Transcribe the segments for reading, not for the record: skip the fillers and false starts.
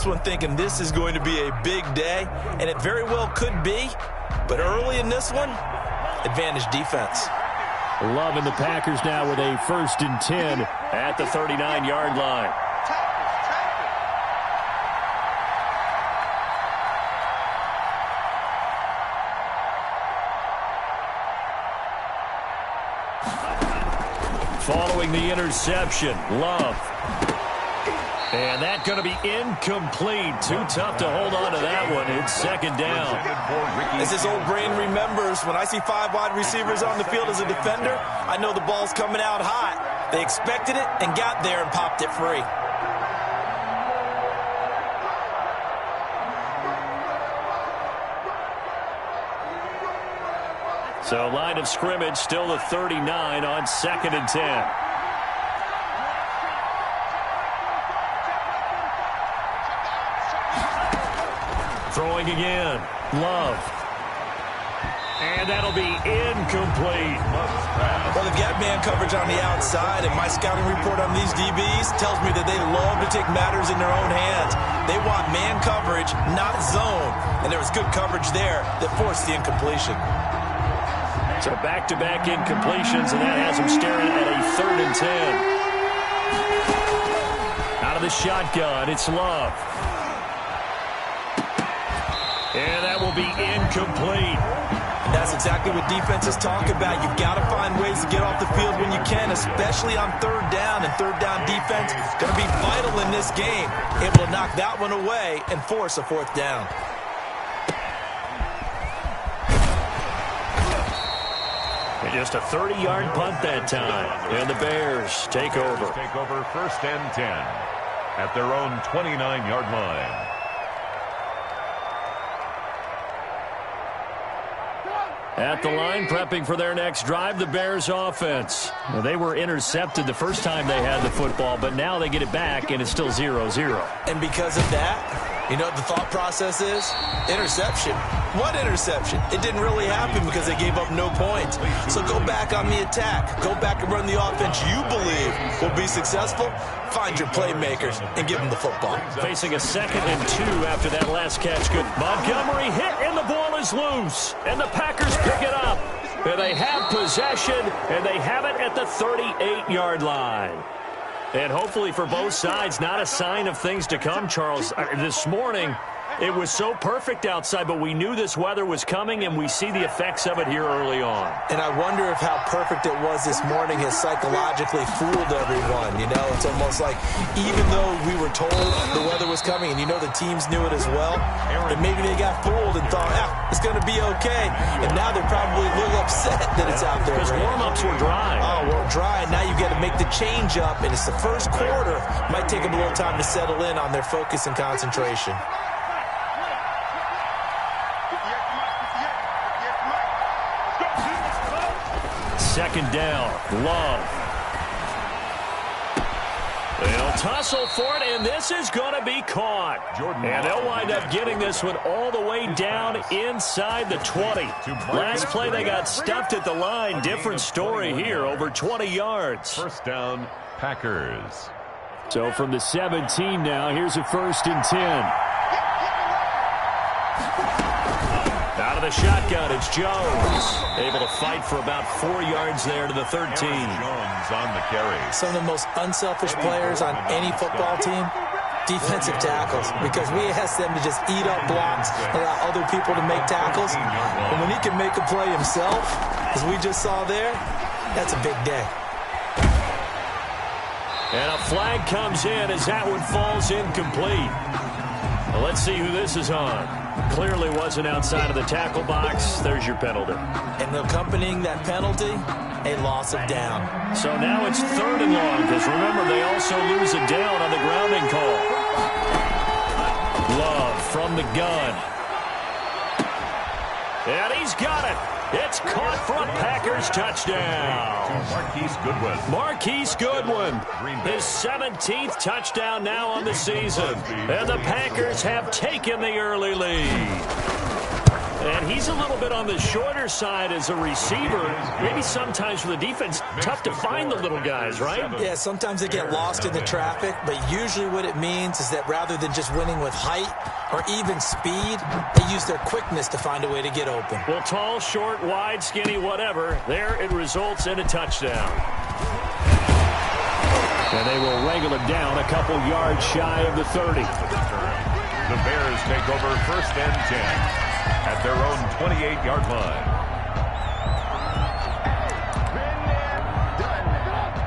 one thinking this is going to be a big day, and it very well could be. But early in this one, advantage defense. Loving the Packers now with a 1st and 10 at the 39-yard line. Following the interception, Love. And that's going to be incomplete. Too tough to hold on to that one. It's 2nd down. As his old brain remembers, when I see 5 wide receivers on the field as a defender, I know the ball's coming out hot. They expected it and got there and popped it free. So line of scrimmage still the 39 on 2nd and 10. Throwing again. Love. And that'll be incomplete. Well, they've got man coverage on the outside, and my scouting report on these DBs tells me that they love to take matters in their own hands. They want man coverage, not zone. And there was good coverage there that forced the incompletion. So back-to-back incompletions, and that has them staring at a 3rd and 10. Out of the shotgun, it's Love. And that will be incomplete. That's exactly what defenses talk about. You've got to find ways to get off the field when you can, especially on 3rd down. And 3rd down defense going to be vital in this game. Able to knock that one away and force a 4th down. And just a 30-yard punt that time. And the Bears take over. Take over 1st and 10 at their own 29-yard line. At the line, prepping for their next drive, the Bears offense. Well, they were intercepted the first time they had the football, but now they get it back, and it's still 0-0. And because of that, you know what the thought process is? Interception. What interception? It didn't really happen because they gave up no points. So go back on the attack. Go back and run the offense you believe will be successful. Find your playmakers and give them the football. Facing a 2nd and 2 after that last catch. Good. Montgomery hit, and the ball is loose. And the Packers pick it up. And they have possession, and they have it at the 38-yard line. And hopefully for both sides, not a sign of things to come, Charles. This morning, it was so perfect outside, but we knew this weather was coming, and we see the effects of it here early on. And I wonder if how perfect it was this morning has psychologically fooled everyone. You know, it's almost like even though we were told the weather was coming, and you know the teams knew it as well, and maybe they got fooled and thought, it's going to be okay. And now they're probably a little upset that it's out there. Because warm-ups were dry. Oh, well, dry, and now you got to make the change up, and it's the first quarter. Might take them a little time to settle in on their focus and concentration. Second down, Love. They'll tussle for it, and this is going to be caught. And they'll wind up getting this one all the way down inside the 20. Last play, they got stuffed at the line. Different story here, over 20 yards. 1st down, Packers. So from the 17 now, here's a 1st and 10. Out of the shotgun, it's Jones. Able to fight for about 4 yards there to the 13. Jones on the carry. Some of the most unselfish players on any football team, defensive tackles, because we ask them to just eat up blocks, allow other people to make tackles. And when he can make a play himself, as we just saw there, that's a big day. And a flag comes in as that one falls incomplete. Well, let's see who this is on. Clearly wasn't outside of the tackle box. There's your penalty. And accompanying that penalty, a loss of down. So now it's 3rd and long, because remember, they also lose a down on the grounding call. Love from the gun. And he's got it. It's caught for a Packers touchdown. Marquise Goodwin. His 17th touchdown now on the season. And the Packers have taken the early lead. And he's a little bit on the shorter side as a receiver. Maybe sometimes for the defense, tough to find the little guys, right? Yeah, sometimes they get lost in the traffic, but usually what it means is that rather than just winning with height or even speed, they use their quickness to find a way to get open. Well, tall, short, wide, skinny, whatever, there it results in a touchdown. And they will wrangle it down a couple yards shy of the 30. The Bears take over 1st and 10 at their own 28-yard line.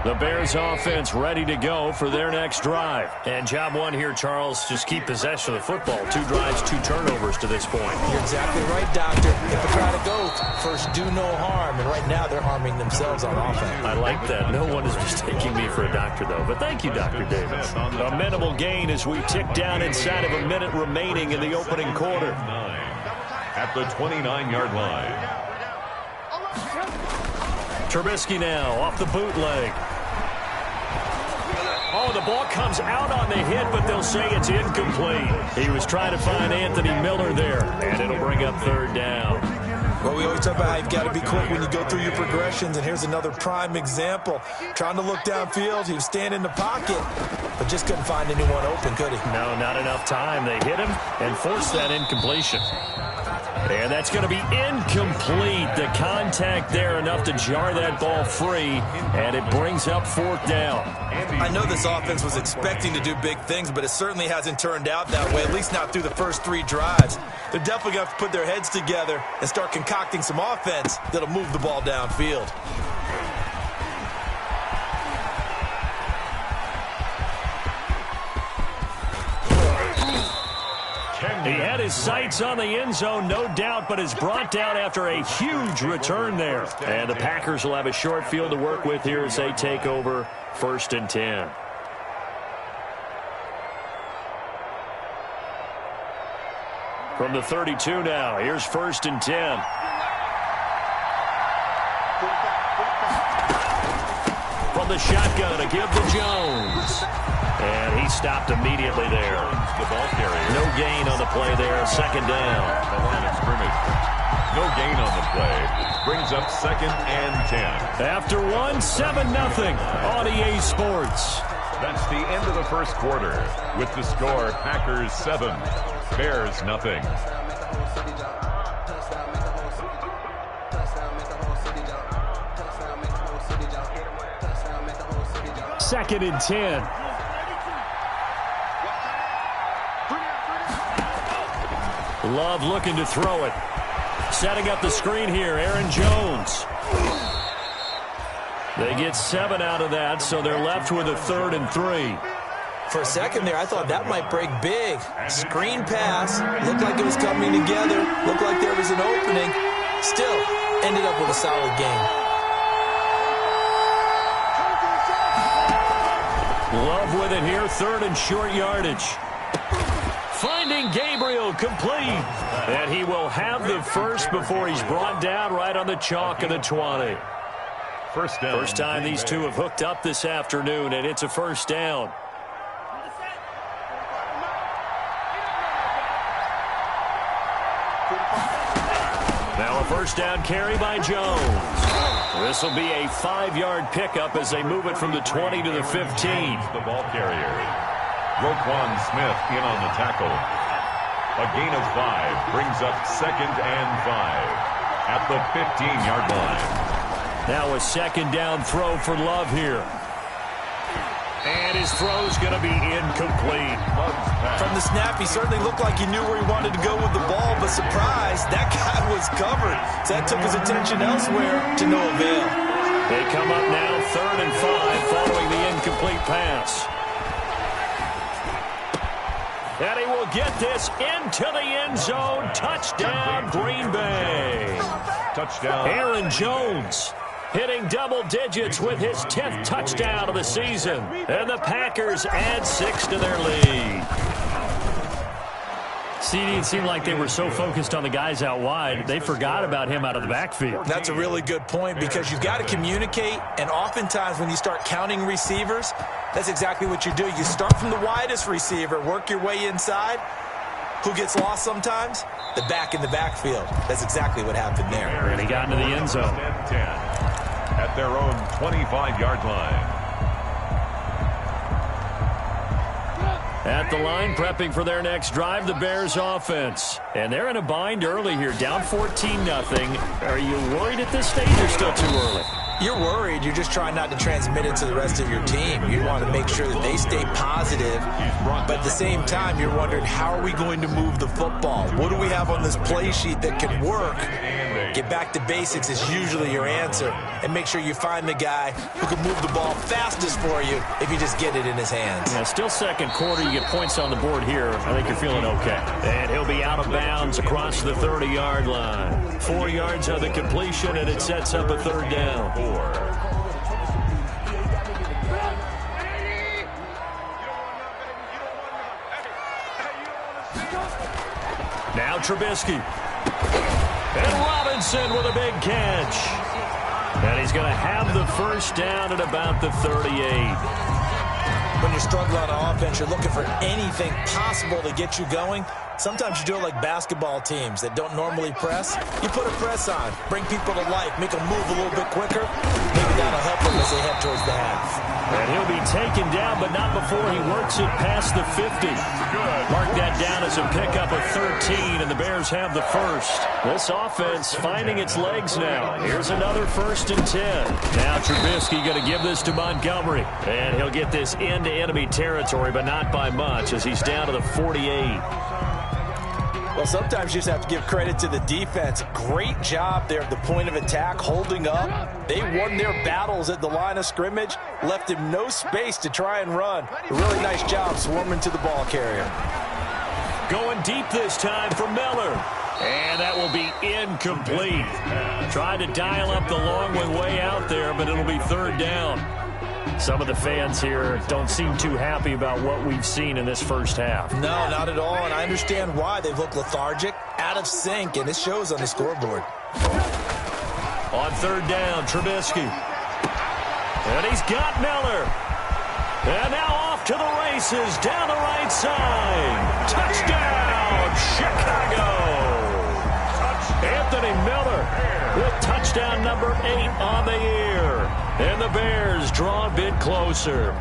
The Bears offense ready to go for their next drive. And job one here, Charles, just keep possession of the football. 2 drives, 2 turnovers to this point. You're exactly right, Doctor. If they try to go, first do no harm. And right now they're harming themselves on offense. I like that. No one is mistaking me for a doctor, though. But thank you, Dr. Davis. A minimal gain as we tick down inside of a minute remaining in the opening quarter. At the 29-yard line. Trubisky now off the bootleg. Oh, the ball comes out on the hit, but they'll say it's incomplete. He was trying to find Anthony Miller there, and it'll bring up 3rd down. Well, we always talk about how you've got to be quick when you go through your progressions, and here's another prime example. Trying to look downfield, he was standing in the pocket, but just couldn't find anyone open, could he? No, not enough time. They hit him and forced that incompletion. And that's going to be incomplete. The contact there enough to jar that ball free, and it brings up 4th down. I know this offense was expecting to do big things, but it certainly hasn't turned out that way, at least not through the first 3 drives. They're definitely going to have to put their heads together and start concocting some offense that'll move the ball downfield. He had his sights on the end zone, no doubt, but is brought down after a huge return there. And the Packers will have a short field to work with here as they take over 1st and 10. From the 32 now, here's 1st and 10. From the shotgun to give to Jones. And he stopped immediately there. The ball carrier. No gain on the play there. 2nd down. The line of scrimmage. No gain on the play. Brings up 2nd and 10. After 7-0 on EA Sports. That's the end of the 1st quarter. With the score, Packers 7, Bears nothing. Second and 10. Love looking to throw it. Setting up the screen here, Aaron Jones. They get 7 out of that, so they're left with a 3rd and 3. For a second there, I thought that might break big. Screen pass, looked like it was coming together, looked like there was an opening. Still, ended up with a solid game. Love with it here, 3rd and short yardage. Finding Gabriel complete. And he will have the first before he's brought down right on the chalk of the 20. First down. First time these two have hooked up this afternoon, and it's a 1st down. Now a 1st down carry by Jones. This will be a 5-yard pickup as they move it from the 20 to the 15. The ball carrier. Roquan Smith in on the tackle. A gain of 5 brings up 2nd and 5 at the 15-yard line. Now a 2nd down throw for Love here. And his throw's going to be incomplete. From the snap, he certainly looked like he knew where he wanted to go with the ball, but surprise, that guy was covered. So that took his attention elsewhere to no avail. They come up now 3rd and 5 following the incomplete pass. And he will get this into the end zone. Touchdown, Green Bay. Touchdown. Aaron Jones hitting double digits with his 10th touchdown of the season. And the Packers add 6 to their lead. CD, it seemed like they were so focused on the guys out wide, they forgot about him out of the backfield. That's a really good point because you've got to communicate, and oftentimes when you start counting receivers, that's exactly what you do. You start from the widest receiver, work your way inside, who gets lost sometimes? The back in the backfield. That's exactly what happened there. And he got into the end zone. 10 at their own 25-yard line. At the line, prepping for their next drive, the Bears offense. And they're in a bind early here, down 14-0. Are you worried at this stage or still too early? You're worried. You're just trying not to transmit it to the rest of your team. You want to make sure that they stay positive. But at the same time, you're wondering, how are we going to move the football? What do we have on this play sheet that can work? Get back to basics is usually your answer. And make sure you find the guy who can move the ball fastest for you if you just get it in his hands. Yeah, still second quarter. You get points on the board here. I think you're feeling okay. And he'll be out of bounds across the 30-yard line. 4 yards on the completion, and it sets up a third down. Now Trubisky. And Robinson with a big catch. And he's going to have the first down at about the 38. When you're struggling on offense, you're looking for anything possible to get you going. Sometimes you do it like basketball teams that don't normally press. You put a press on, bring people to life, make them move a little bit quicker. Maybe that'll help them as they head towards the half. And he'll be taken down, but not before he works it past the 50. Mark that down as a pickup of 13, and the Bears have the first. This offense finding its legs now. Here's another 1st and 10. Now Trubisky going to give this to Montgomery. And he'll get this into enemy territory, but not by much as he's down to the 48. Well, sometimes you just have to give credit to the defense. Great job there at the point of attack, holding up. They won their battles at the line of scrimmage, left him no space to try and run. A really nice job swarming to the ball carrier. Going deep this time for Miller. And that will be incomplete. Tried to dial up the long one way out there, but it'll be third down. Some of the fans here don't seem too happy about what we've seen in this first half. No, not at all, and I understand why. They've looked lethargic, out of sync, and it shows on the scoreboard. On third down, Trubisky. And he's got Miller. And now off to the races, down the right side. Touchdown, Chicago. Anthony Miller with touchdown number 8 on the year. And the Bears draw a bit closer.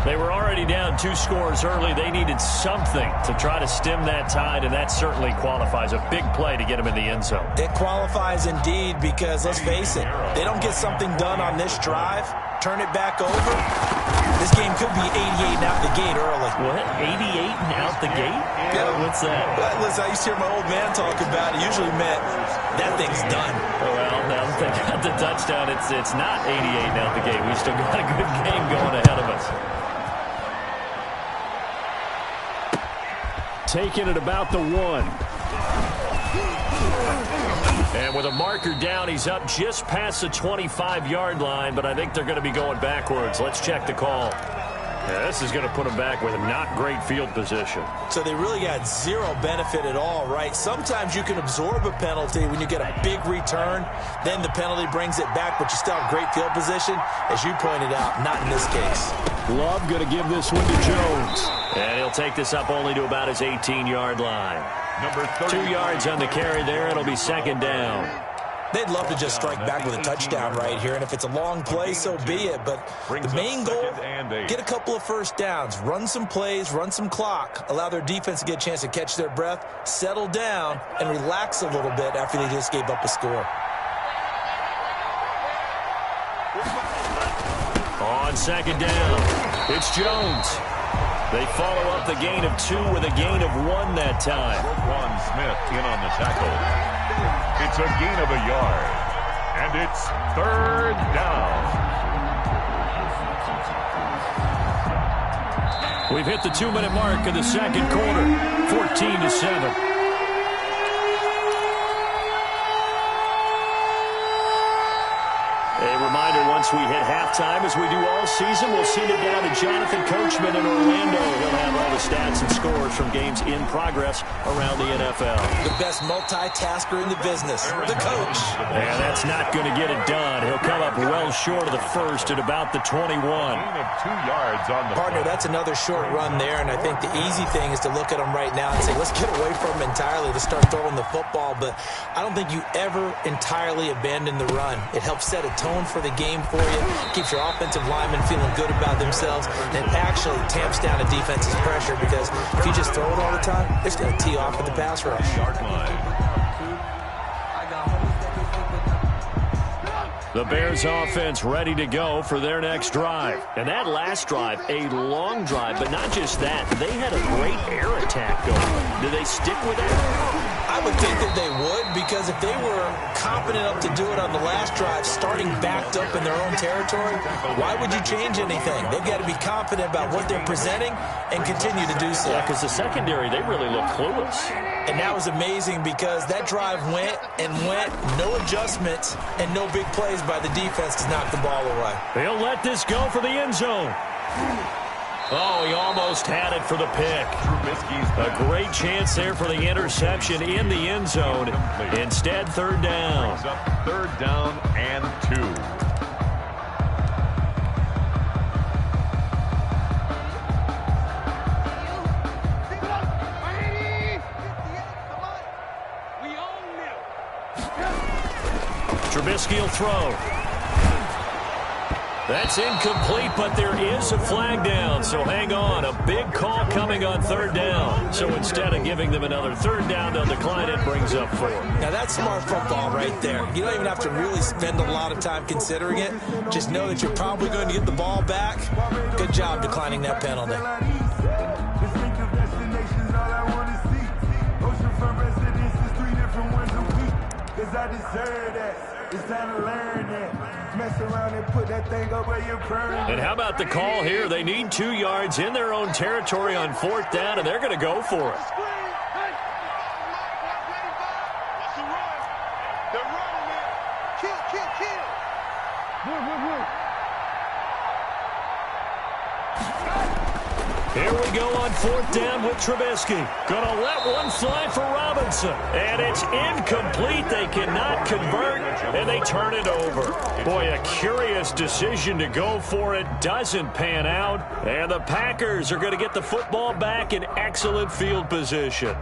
They were already down 2 scores early. They needed something to try to stem that tide, and that certainly qualifies. A big play to get them in the end zone. It qualifies indeed because, let's face it, they don't get something done on this drive, turn it back over, this game could be 88 and out the gate early. What? 88 and out the gate? Yeah. What's that? Well, listen, I used to hear my old man talk about it. Usually meant that thing's done. Well, now that they got the touchdown, it's not 88 and out the gate. We still got a good game going ahead of us. Taking it about the 1. And with a marker down, he's up just past the 25-yard line, but I think they're going to be going backwards. Let's check the call. Yeah, this is going to put them back with a not great field position. So they really got zero benefit at all, right? Sometimes you can absorb a penalty when you get a big return. Then the penalty brings it back, but you still have great field position. As you pointed out, not in this case. Love going to give this one to Jones. And he'll take this up only to about his 18-yard line. Number 2 yards on the carry there. It'll be second down. They'd love to just strike back with a touchdown right here, and if it's a long play, so be it. But the main goal, get a couple of first downs, run some plays, run some clock, allow their defense to get a chance to catch their breath, settle down, and relax a little bit after they just gave up a score. On second down, it's Jones. They follow up the gain of 2 with a gain of 1 that time. Roquan Smith in on the tackle. It's a gain of a yard, and it's third down. We've hit the 2-minute mark of the second quarter, 14-7. A reminder once we hit halftime, as we do all season, we'll send it down to Jonathan Coachman in Orlando. He'll have all the stats and scores from games in progress around the NFL. The best multitasker in the business, the coach. And that's not going to get it done. He'll come up well short of the first at about the 21. 2 yards on the Partner, that's another short run there, and I think the easy thing is to look at him right now and say, let's get away from him entirely to start throwing the football. But I don't think you ever entirely abandon the run. It helps set a tone for the game for you, keeps your offensive linemen feeling good about themselves, and it actually tamps down a defense's pressure, because if you just throw it all the time, it's going to tee off with the pass rush. The Bears offense ready to go for their next drive. And that last drive, a long drive, but not just that. They had a great air attack going. Do they stick with that? I would think that they would, because if they were confident enough to do it on the last drive, starting backed up in their own territory, why would you change anything? They've got to be confident about what they're presenting and continue to do so. Yeah, because the secondary, they really look clueless. And that was amazing, because that drive went and went, no adjustments and no big plays by the defense to knock the ball away. They'll let this go for the end zone. Oh, he almost had it for the pick. A great chance there for the interception in the end zone. Instead, third down. Third down and 2. Trubisky will throw. That's incomplete, but there is a flag down, so hang on. A big call coming on third down. So instead of giving them another third down, they'll decline it, brings up 4. Now, that's smart football right there. You don't even have to really spend a lot of time considering it. Just know that you're probably going to get the ball back. Good job declining that penalty. It's time to learn that. Mess around and put that thing up where you're burning. And how about the call here? They need 2 yards in their own territory on fourth down, and they're going to go for it. Here we go on fourth down with Trubisky. Gonna let one fly for Robinson. And it's incomplete. They cannot convert, and they turn it over. Boy, a curious decision to go for it. Doesn't pan out. And the Packers are going to get the football back in excellent field position.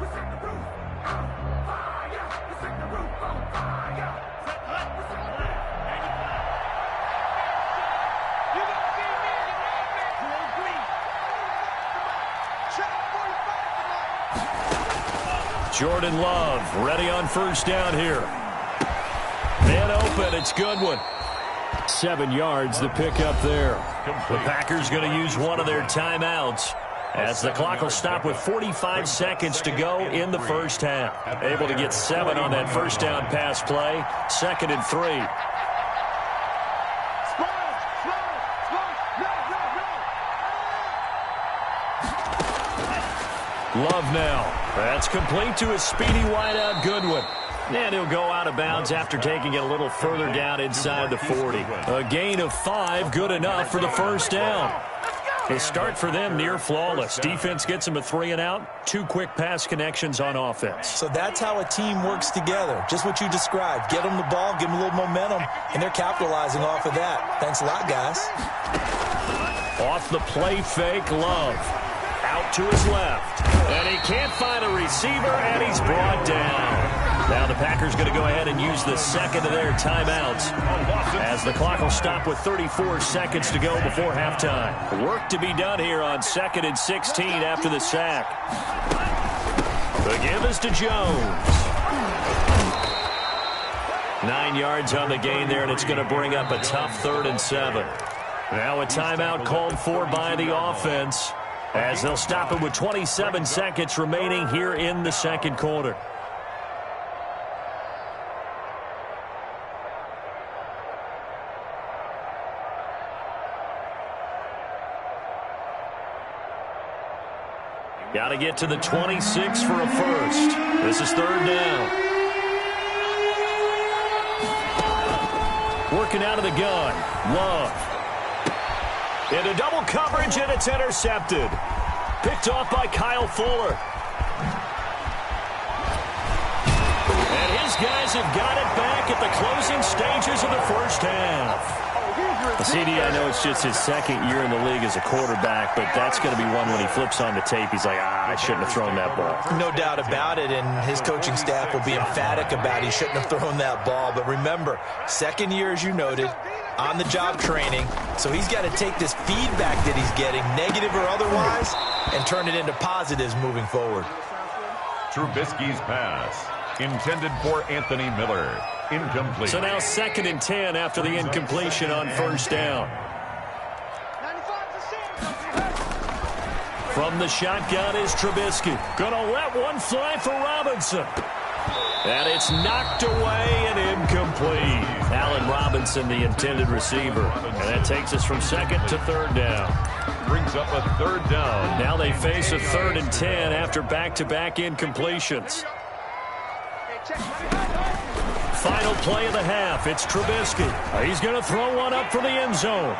Jordan Love ready on first down here. Man open, it's Goodwin. 7 yards, the pickup there. The Packers going to use one of their timeouts, as the clock will stop with 45 seconds to go in the first half. Able to get 7 on that first down pass play. 2nd and 3. Love now. That's complete to his speedy wideout, Goodwin. And he'll go out of bounds after taking it a little further down inside the 40. A gain of 5, good enough for the first down. The start for them near flawless. Defense gets them a 3 and out. 2 quick pass connections on offense. So that's how a team works together. Just what you described. Get them the ball, give them a little momentum, and they're capitalizing off of that. Thanks a lot, guys. Off the play fake, Love. Out to his left. And he can't find a receiver, and he's brought down. Now the Packers going to go ahead and use the second of their timeouts, as the clock will stop with 34 seconds to go before halftime. Work to be done here on 2nd and 16 after the sack. The give is to Jones. 9 yards on the gain there, and it's going to bring up a tough 3rd and 7. Now a timeout called for by the offense, as they'll stop it with 27 seconds remaining here in the second quarter. Got to get to the 26 for a first. This is 3rd down. working out of the gun. Love. Into double coverage, and it's intercepted. Picked off by Kyle Fuller. And his guys have got it back at the closing stages of the first half. CD, I know it's just his second year in the league as a quarterback, but that's going to be one when he flips on the tape. He's like, I shouldn't have thrown that ball. No doubt about it, and his coaching staff will be emphatic about he shouldn't have thrown that ball. But remember, second year, as you noted, on-the-job training, so he's got to take this feedback that he's getting, negative or otherwise, and turn it into positives moving forward. Trubisky's pass, intended for Anthony Miller. Incomplete. So now 2nd and 10 after the incompletion on first down. From the shotgun is Trubisky. Gonna let one fly for Robinson. And it's knocked away and incomplete. Allen Robinson, the intended receiver. And that takes us from 2nd to 3rd down. Brings up a 3rd down. Now they face a 3rd and 10 after back-to-back incompletions. Final play of the half. It's Trubisky. He's going to throw one up for the end zone.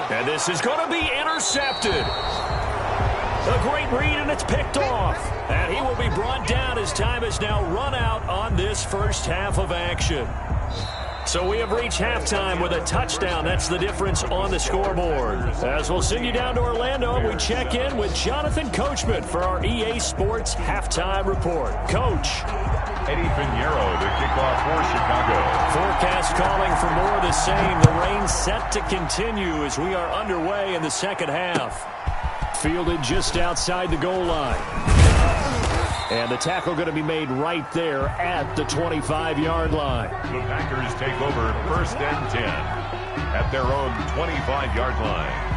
And this is going to be intercepted. A great read, and it's picked off. And he will be brought down as time is now run out on this first half of action. So we have reached halftime with a touchdown. That's the difference on the scoreboard. As we'll send you down to Orlando, we check in with Jonathan Coachman for our EA Sports Halftime Report. Coach. Eddie Pinheiro, the kickoff for Chicago. Forecast calling for more of the same. The rain set to continue as we are underway in the second half. Fielded just outside the goal line. And the tackle going to be made right there at the 25-yard line. The Packers take over 1st and 10 at their own 25-yard line.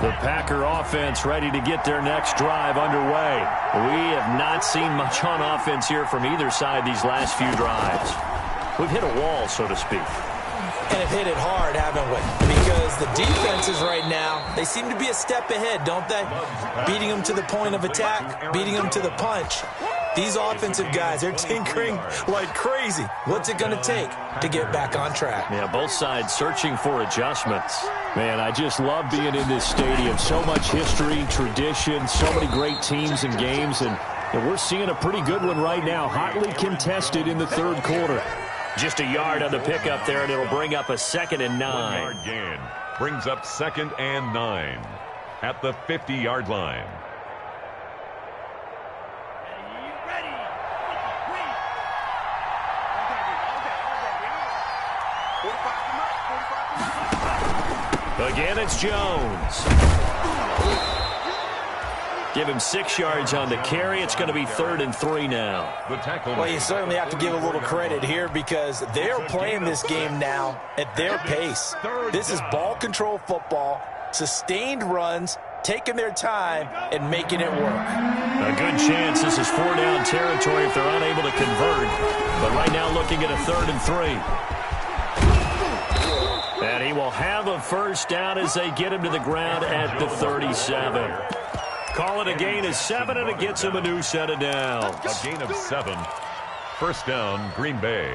The Packer offense ready to get their next drive underway. We have not seen much on offense here from either side these last few drives. We've hit a wall, so to speak. And have hit it hard, haven't we? Because the defenses right now, they seem to be a step ahead, don't they? Beating them to the point of attack, beating them to the punch. These offensive guys, they're tinkering like crazy. What's it going to take to get back on track? Yeah, both sides searching for adjustments. Man, I just love being in this stadium. So much history, tradition, so many great teams and games, and we're seeing a pretty good one right now, hotly contested in the 3rd quarter. Just a yard on the pickup there, and it'll bring up a 2nd and 9. 1 yard gain brings up 2nd and 9 at the 50-yard line. Again, it's Jones. Give him 6 yards on the carry. It's going to be 3rd and 3 now. The tackle. Well, you certainly have to give a little credit here because they're playing this game now at their pace. This is ball control football, sustained runs, taking their time, and making it work. A good chance this is 4-down territory if they're unable to convert. But right now looking at a 3rd and 3. And he will have a first down as they get him to the ground at the 37. Call it a gain of 7, and it gets him a new set of downs. A gain of 7. First down, Green Bay.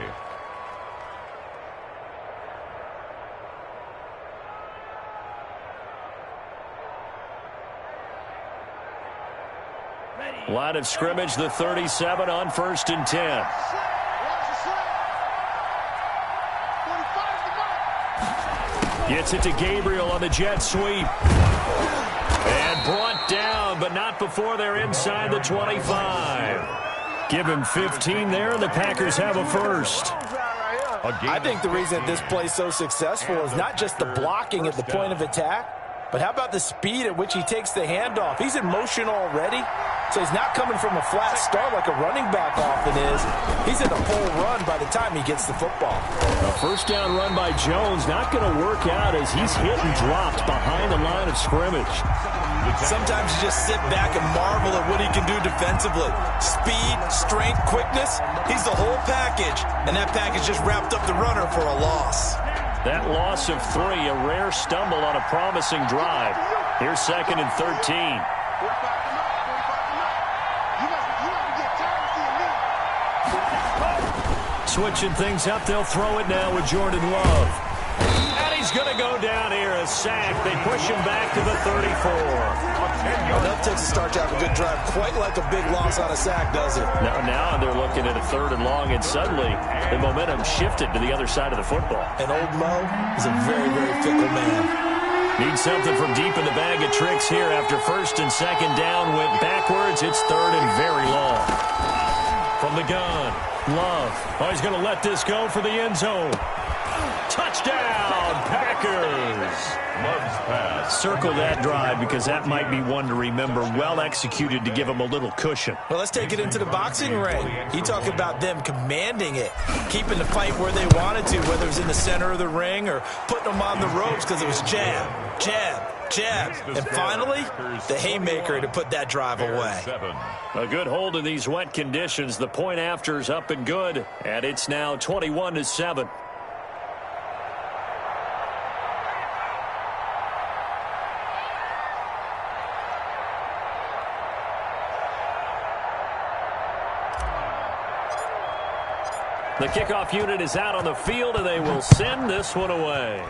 Line of scrimmage, the 37 on 1st and 10. Gets it to Gabriel on the jet sweep. And brought down, but not before they're inside the 25. Give him 15 there, and the Packers have a first. I think the reason that this play is so successful is not just the blocking at the point of attack, but how about the speed at which he takes the handoff? He's in motion already, so he's not coming from a flat start like a running back often is. He's in a full run by the time he gets the football. A first down run by Jones, not going to work out as he's hit and dropped behind the line of scrimmage. Sometimes you just sit back and marvel at what he can do defensively. Speed, strength, quickness, he's the whole package. And that package just wrapped up the runner for a loss. That loss of 3, a rare stumble on a promising drive. Here's 2nd and 13. Switching things up, they'll throw it now with Jordan Love. And he's going to go down here, a sack. They push him back to the 34. Enough takes a start to have a good drive. Quite like a big loss on a sack, does it? Now they're looking at a 3rd and long, and suddenly the momentum shifted to the other side of the football. And old Mo is a very, very fickle man. Needs something from deep in the bag of tricks here after 1st and 2nd down. Went backwards. It's 3rd and very long. From the gun, Love. Oh, he's going to let this go for the end zone. Touchdown, Packers. Love's pass. Circle that drive because that might be one to remember. Well executed to give him a little cushion. Well, let's take it into the boxing ring. You talk about them commanding it, keeping the fight where they wanted to, whether it was in the center of the ring or putting them on the ropes because it was jab, jab, jab. And finally, the haymaker to put that drive away. A good hold in these wet conditions. The point after is up and good, and it's now 21-7. The kickoff unit is out on the field, and they will send this one away.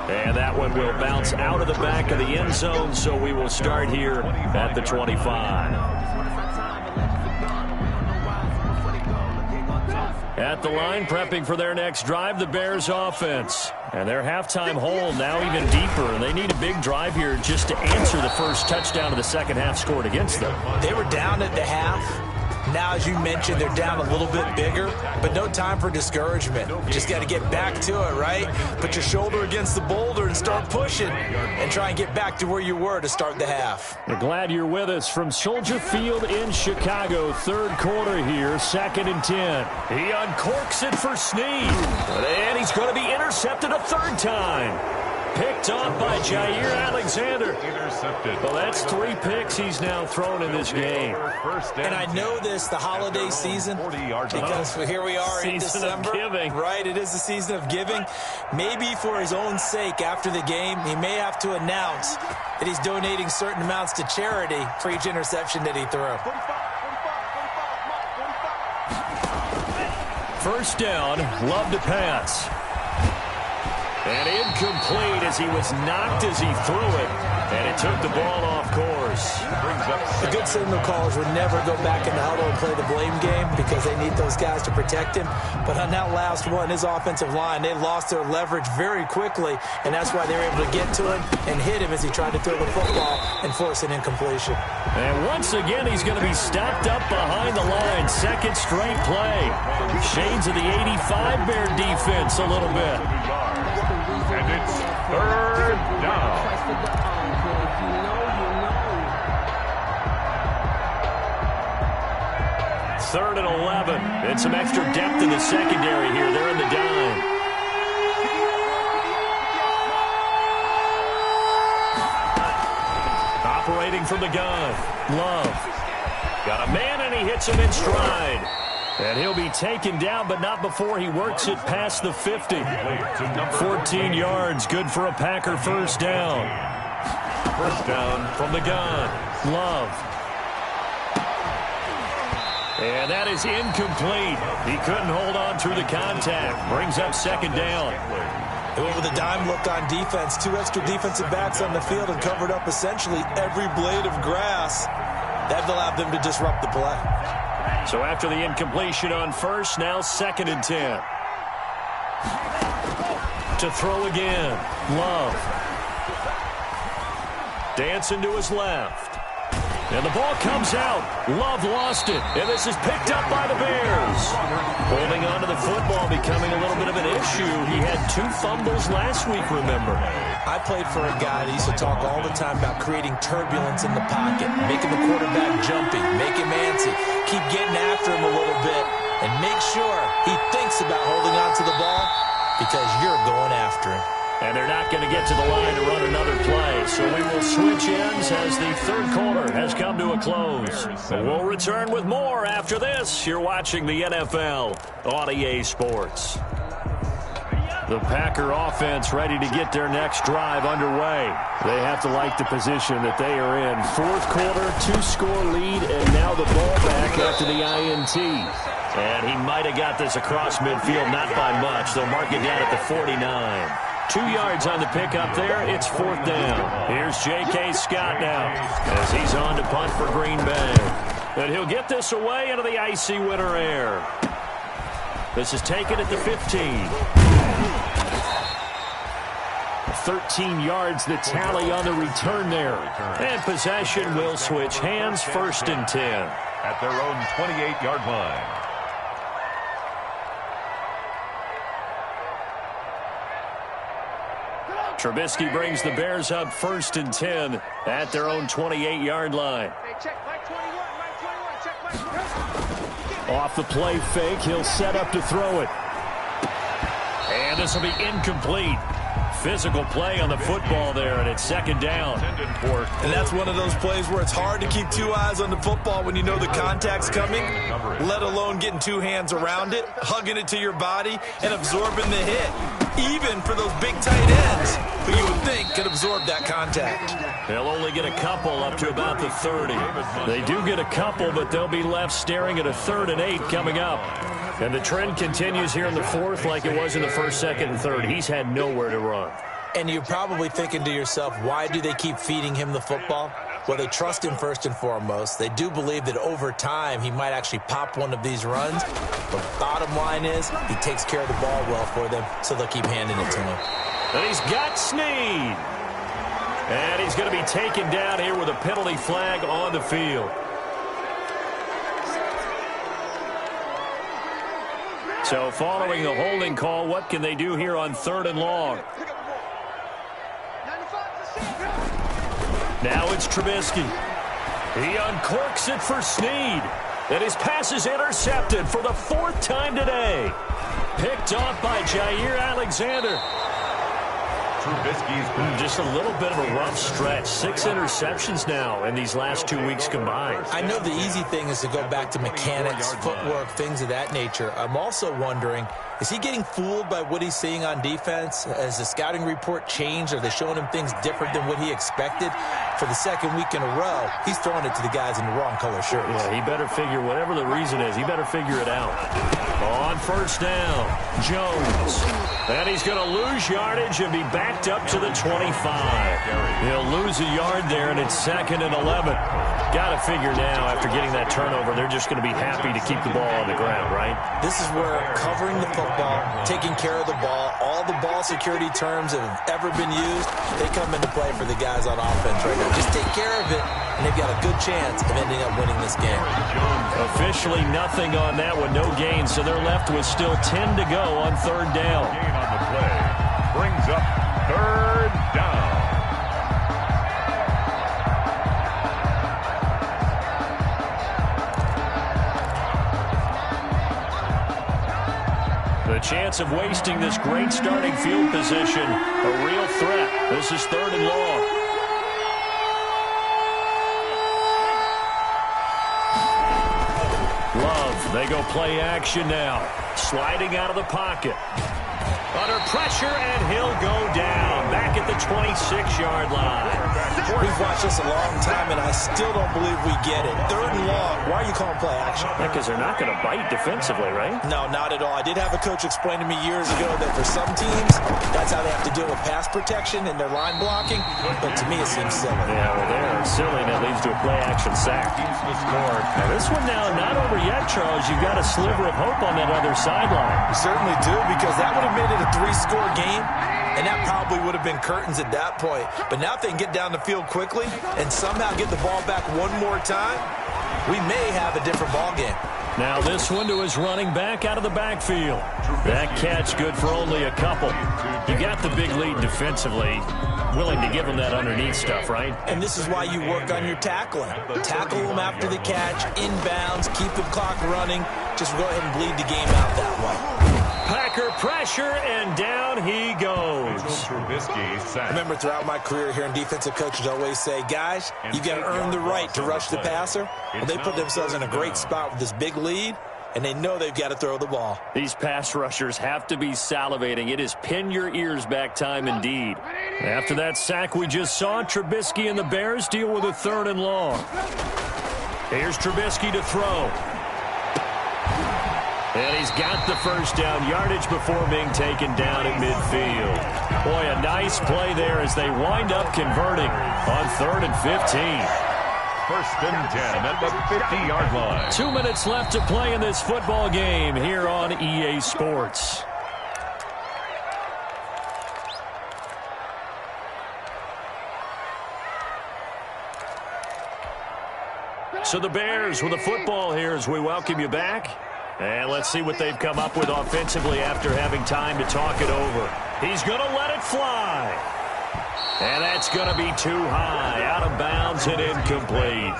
And that one will bounce out of the back of the end zone, so we will start here at the 25. At the line, prepping for their next drive, the Bears offense. And their halftime hole now even deeper, and they need a big drive here just to answer the first touchdown of the second half scored against them. They were down at the half. Now, as you mentioned, they're down a little bit bigger, but no time for discouragement. Just got to get back to it, right? Put your shoulder against the boulder and start pushing and try and get back to where you were to start the half. We're glad you're with us from Soldier Field in Chicago. 3rd quarter here, 2nd and 10. He uncorks it for Snead, and he's going to be intercepted a 3rd time. Picked off by Jair Alexander. Intercepted. Well, that's 3 picks he's now thrown in this game. And I know this, the holiday season, because here we are in December. Season of giving. Right, it is the season of giving. Maybe for his own sake, after the game, he may have to announce that he's donating certain amounts to charity for each interception that he threw. 1st down, Love to pass. And incomplete as he was knocked as he threw it. And it took the ball off course. The good signal callers would never go back in the huddle and play the blame game because they need those guys to protect him. But on that last one, his offensive line, they lost their leverage very quickly, and that's why they were able to get to him and hit him as he tried to throw the football and force an incompletion. And once again, he's going to be stopped up behind the line. 2nd straight play. Shades of the 85 Bear defense a little bit. And it's 3rd down. 3rd and 11. And some extra depth in the secondary here. They're in the dime. Operating from the gun. Love. Got a man, and he hits him in stride. And he'll be taken down, but not before he works it past the 50. 14 yards, good for a Packer 1st down. 1st down from the gun. Love. And that is incomplete. He couldn't hold on through the contact. Brings up 2nd down. They went with a dime look on defense. 2 extra defensive backs on the field and covered up essentially every blade of grass. That allowed them to disrupt the play. So after the incompletion on 1st, now 2nd and 10. To throw again. Love. Dancing to his left. And the ball comes out. Love lost it. And this is picked up by the Bears. Holding on to the football becoming a little bit of an issue. He had 2 fumbles last week, remember. I played for a guy that used to talk all the time about creating turbulence in the pocket, making the quarterback jumpy, make him antsy, keep getting after him a little bit, and make sure he thinks about holding on to the ball because you're going after him. And they're not going to get to the line to run another play. So we will switch ends as the third quarter has come to a close. We'll return with more after this. You're watching the NFL on EA Sports. The Packer offense ready to get their next drive underway. They have to like the position that they are in. Fourth quarter, 2-score lead, and now the ball back after the INT. And he might have got this across midfield, not by much. They'll mark it down at the 49. 2 yards on the pickup there. It's fourth down. Here's J.K. Scott now as he's on to punt for Green Bay. And he'll get this away into the icy winter air. This is taken at the 15. 13 yards the tally on the return there. And possession will switch hands, first and 10. At their own 28-yard line. Trubisky brings the Bears up first and 10 at their own 28-yard line. Off the play fake, he'll set up to throw it. And this will be incomplete. Physical play on the football there, and it's second down. And that's one of those plays where it's hard to keep two eyes on the football when you know the contact's coming, let alone getting two hands around it, hugging it to your body, and absorbing the hit, even for those big tight ends who you would think could absorb that contact. They'll only get a couple up to about the 30. They do get a couple, but they'll be left staring at a 3rd and 8 coming up. And the trend continues here in the fourth like it was in the first, second, and third. He's had nowhere to run. And you're probably thinking to yourself, why do they keep feeding him the football? Well, they trust him first and foremost. They do believe that over time he might actually pop one of these runs. But bottom line is he takes care of the ball well for them, so they'll keep handing it to him. And he's got Snead. And he's going to be taken down here with a penalty flag on the field. So following the holding call, what can they do here on 3rd and long? Now it's Trubisky. He uncorks it for Snead. And his pass is intercepted for the 4th time today. Picked off by Jair Alexander. Just a little bit of a rough stretch. 6 interceptions now in these last 2 weeks combined. I know the easy thing is to go back to mechanics, footwork, things of that nature. I'm also wondering, is he getting fooled by what he's seeing on defense? Has the scouting report changed? Are they showing him things different than what he expected? For the second week in a row, he's throwing it to the guys in the wrong color shirts. Yeah, he better figure, whatever the reason is, he better figure it out. On first down, Jones. And he's going to lose yardage and be backed up to the 25. He'll lose a yard there, and it's 2nd and 11. Got to figure now, after getting that turnover, they're just going to be happy to keep the ball on the ground, right? This is where covering the football, taking care of the ball, all the ball security terms that have ever been used, they come into play for the guys on offense right now. Just take care of it, and they've got a good chance of ending up winning this game. Officially nothing on that one, no gain, so they're left with still 10 to go on 3rd down. Gain on the play brings up 3rd down. The chance of wasting this great starting field position, a real threat. This is 3rd and long. Love, they go play action now. Sliding out of the pocket. Under pressure, and he'll go down. Back at the 26-yard line. We've watched this a long time, and I still don't believe we get it. 3rd and long. Why are you calling play action? Because they're not going to bite defensively, right? No, not at all. I did have a coach explain to me years ago that for some teams, that's how they have to deal with pass protection and their line blocking. But to me, it seems silly. Yeah, well, they're silly, and that leads to a play-action sack. Now, this one now not over yet, Charles. You've got a sliver of hope on that other sideline. We certainly do, because that would have made it a 3-score game, and that probably would have been curtains at that point. But now if they can get down the field quickly and somehow get the ball back one more time, we may have a different ball game. Now this one to his running back out of the backfield. That catch good for only a couple. You got the big lead defensively. Willing to give him that underneath stuff, right? And this is why you work on your tackling. Tackle them after the catch, inbounds, keep the clock running. Just go ahead and bleed the game out that way. Packer pressure, and down he goes. I remember throughout my career hearing defensive coaches always say, guys, you've got to earn the right to rush the passer. Well, they put themselves in a great spot with this big lead, and they know they've got to throw the ball. These pass rushers have to be salivating. It is pin your ears back time indeed. After that sack we just saw, Trubisky and the Bears deal with a 3rd and long. Here's Trubisky to throw. And he's got the first down yardage before being taken down at midfield. Boy, a nice play there as they wind up converting on 3rd and 15. 1st and 10 at the 50-yard line. 2 minutes left to play in this football game here on EA Sports. So the Bears with the football here as we welcome you back. And let's see what they've come up with offensively after having time to talk it over. He's going to let it fly. And that's going to be too high, out of bounds and incomplete.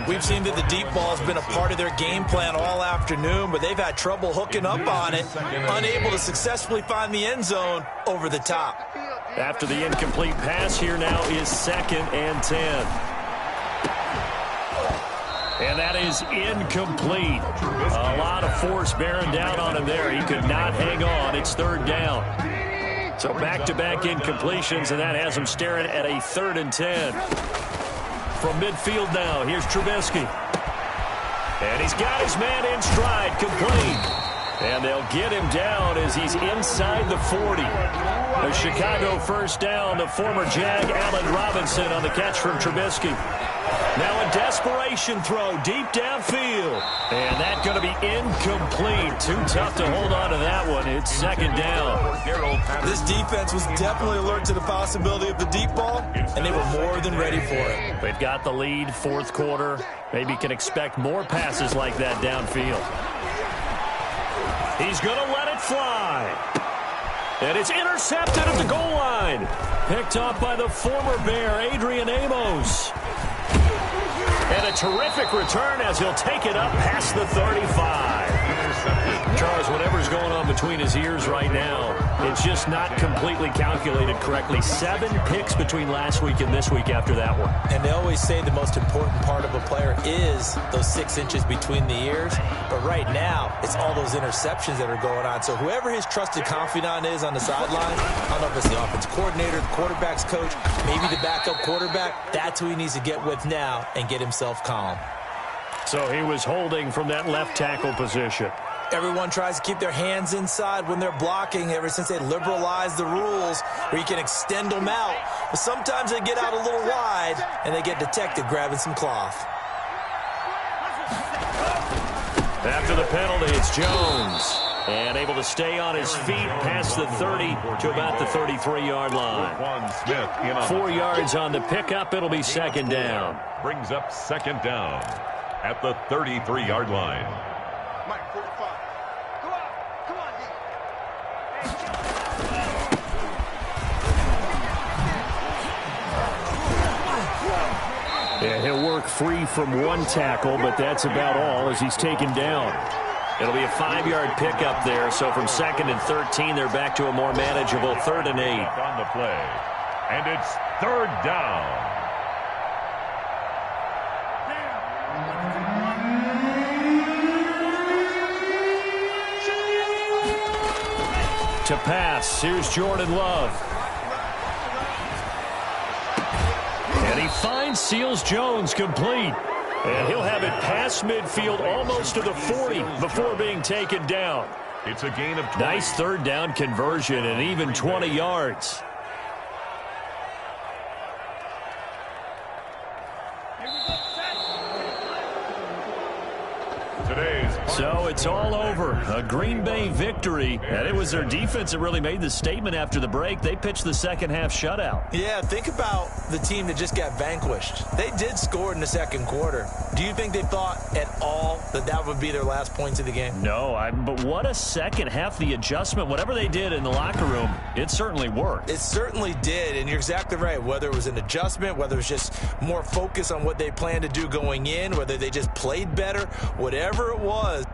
We've seen that the deep ball has been a part of their game plan all afternoon, but they've had trouble hooking up on it, unable to successfully find the end zone over the top. After the incomplete pass, here now is 2nd and 10. And that is incomplete. A lot of force bearing down on him there. He could not hang on. It's 3rd down. So back-to-back incompletions, and that has him staring at a 3rd and 10. From midfield now, here's Trubisky. And he's got his man in stride, complete. And they'll get him down as he's inside the 40. The Chicago first down, the former Jag Allen Robinson on the catch from Trubisky. Now a desperation throw deep downfield. And that's going to be incomplete. Too tough to hold on to that one. It's 2nd down. This defense was definitely alert to the possibility of the deep ball, and they were more than ready for it. They've got the lead, 4th quarter. Maybe can expect more passes like that downfield. He's going to let it fly. And it's intercepted at the goal line. Picked off by the former Bear, Adrian Amos. And a terrific return as he'll take it up past the 35. Charles, whatever's going on between his ears right now, it's just not completely calculated correctly. 7 picks between last week and this week after that one. And they always say the most important part of a player is those 6 inches between the ears. But right now, it's all those interceptions that are going on. So whoever his trusted confidant is on the sideline, I don't know if it's the offensive coordinator, the quarterback's coach, maybe the backup quarterback, that's who he needs to get with now and get himself calm. So he was holding from that left tackle position. Everyone tries to keep their hands inside when they're blocking ever since they liberalized the rules where you can extend them out. But sometimes they get out a little wide and they get detected grabbing some cloth. After the penalty, it's Jones. And able to stay on his feet past the 30 to about the 33-yard line. 4 yards on the pickup. It'll be 2nd down. Brings up 2nd down at the 33-yard line. Yeah, he'll work free from 1 tackle, but that's about all as he's taken down. It'll be a 5-yard pickup there, so from 2nd and 13, they're back to a more manageable 3rd and 8. On the play, and it's 3rd down. To pass, here's Jordan Love. And he finds Seals Jones complete. And he'll have it past midfield almost to the 40 before being taken down. It's a gain of 20. Nice 3rd down conversion and even 20 yards. So it's all over. A Green Bay victory. And it was their defense that really made the statement after the break. They pitched the second half shutout. Yeah, think about the team that just got vanquished. They did score in the 2nd quarter. Do you think they thought at all that that would be their last points of the game? No, but what a second half. The adjustment, whatever they did in the locker room, it certainly worked. It certainly did, and you're exactly right. Whether it was an adjustment, whether it was just more focus on what they planned to do going in, whether they just played better, whatever it was,